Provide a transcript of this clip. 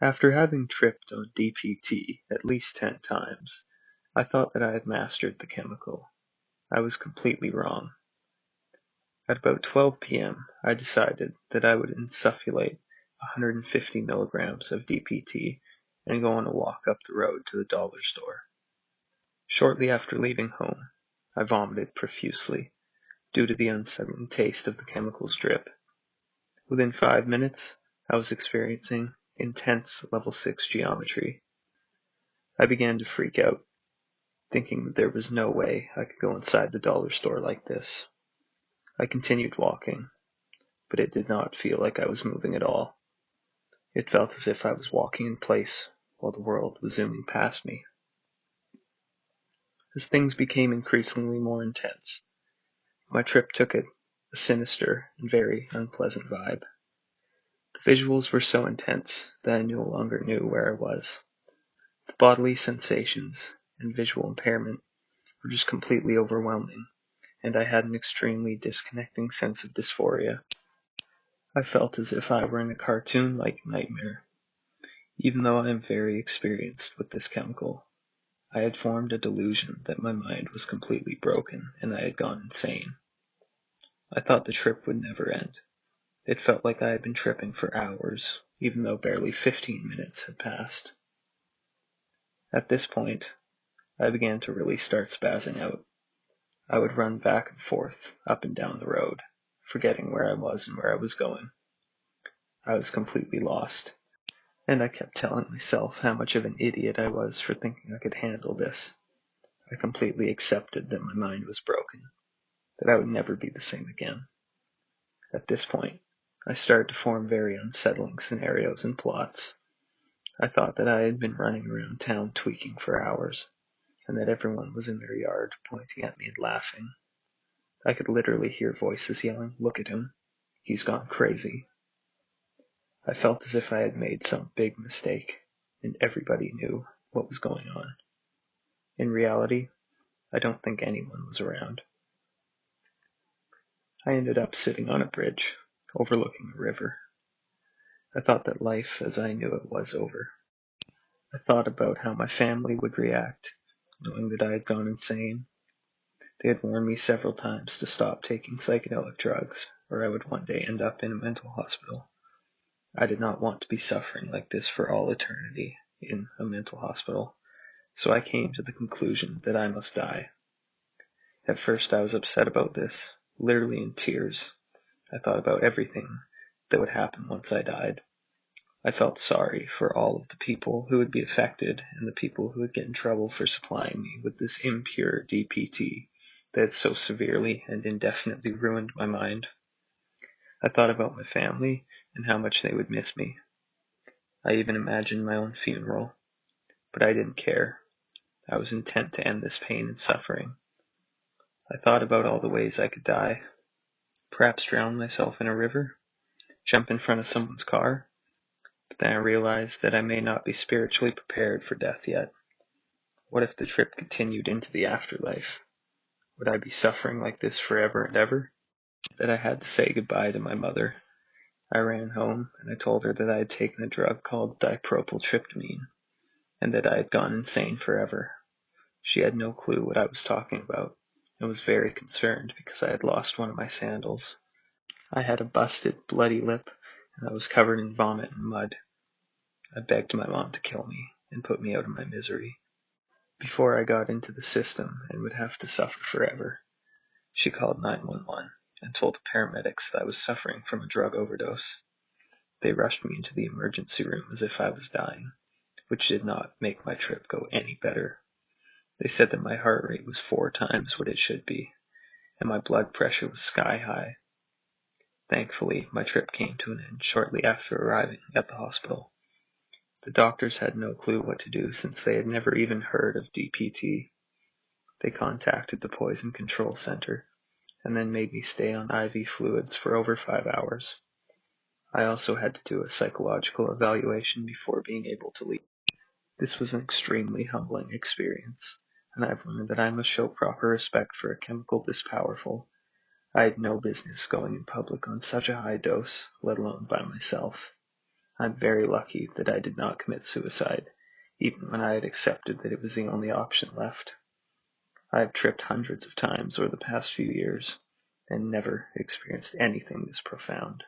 After having tripped on DPT at least 10 times, I thought that I had mastered the chemical. I was completely wrong. At about 12 p.m., I decided that I would insufflate 150 milligrams of DPT and go on a walk up the road to the dollar store. Shortly after leaving home, I vomited profusely due to the unsettling taste of the chemical's drip. Within 5 minutes, I was experiencing intense level 6 geometry. I began to freak out, thinking that there was no way I could go inside the dollar store like this. I continued walking, but it did not feel like I was moving at all. It felt as if I was walking in place while the world was zooming past me. As things became increasingly more intense, my trip took a sinister and very unpleasant vibe. The visuals were so intense that I no longer knew where I was. The bodily sensations and visual impairment were just completely overwhelming, and I had an extremely disconnecting sense of dysphoria. I felt as if I were in a cartoon-like nightmare. Even though I am very experienced with this chemical, I had formed a delusion that my mind was completely broken and I had gone insane. I thought the trip would never end. It felt like I had been tripping for hours, even though barely 15 minutes had passed. At this point, I began to really start spazzing out. I would run back and forth, up and down the road, forgetting where I was and where I was going. I was completely lost, and I kept telling myself how much of an idiot I was for thinking I could handle this. I completely accepted that my mind was broken, that I would never be the same again. At this point, I started to form very unsettling scenarios and plots. I thought that I had been running around town tweaking for hours, and that everyone was in their yard pointing at me and laughing. I could literally hear voices yelling, "Look at him. He's gone crazy." I felt as if I had made some big mistake, and everybody knew what was going on. In reality, I don't think anyone was around. I ended up sitting on a bridge, overlooking a river. I thought that life as I knew it was over. I thought about how my family would react, knowing that I had gone insane. They had warned me several times to stop taking psychedelic drugs, or I would one day end up in a mental hospital. I did not want to be suffering like this for all eternity in a mental hospital, so I came to the conclusion that I must die. At first I was upset about this, literally in tears. I thought about everything that would happen once I died. I felt sorry for all of the people who would be affected and the people who would get in trouble for supplying me with this impure DPT that had so severely and indefinitely ruined my mind. I thought about my family and how much they would miss me. I even imagined my own funeral, but I didn't care. I was intent to end this pain and suffering. I thought about all the ways I could die. Perhaps drown myself in a river, jump in front of someone's car, but then I realized that I may not be spiritually prepared for death yet. What if the trip continued into the afterlife? Would I be suffering like this forever and ever? That I had to say goodbye to my mother. I ran home and I told her that I had taken a drug called dipropyltryptamine and that I had gone insane forever. She had no clue what I was talking about and was very concerned because I had lost one of my sandals. I had a busted, bloody lip and I was covered in vomit and mud. I begged my mom to kill me and put me out of my misery before I got into the system and would have to suffer forever. She called 911 and told the paramedics that I was suffering from a drug overdose. They rushed me into the emergency room as if I was dying, which did not make my trip go any better. They said that my heart rate was 4 times what it should be, and my blood pressure was sky high. Thankfully, my trip came to an end shortly after arriving at the hospital. The doctors had no clue what to do since they had never even heard of DPT. They contacted the Poison Control Center and then made me stay on IV fluids for over 5 hours. I also had to do a psychological evaluation before being able to leave. This was an extremely humbling experience, and I've learned that I must show proper respect for a chemical this powerful. I had no business going in public on such a high dose, let alone by myself. I'm very lucky that I did not commit suicide, even when I had accepted that it was the only option left. I have tripped hundreds of times over the past few years, and never experienced anything this profound.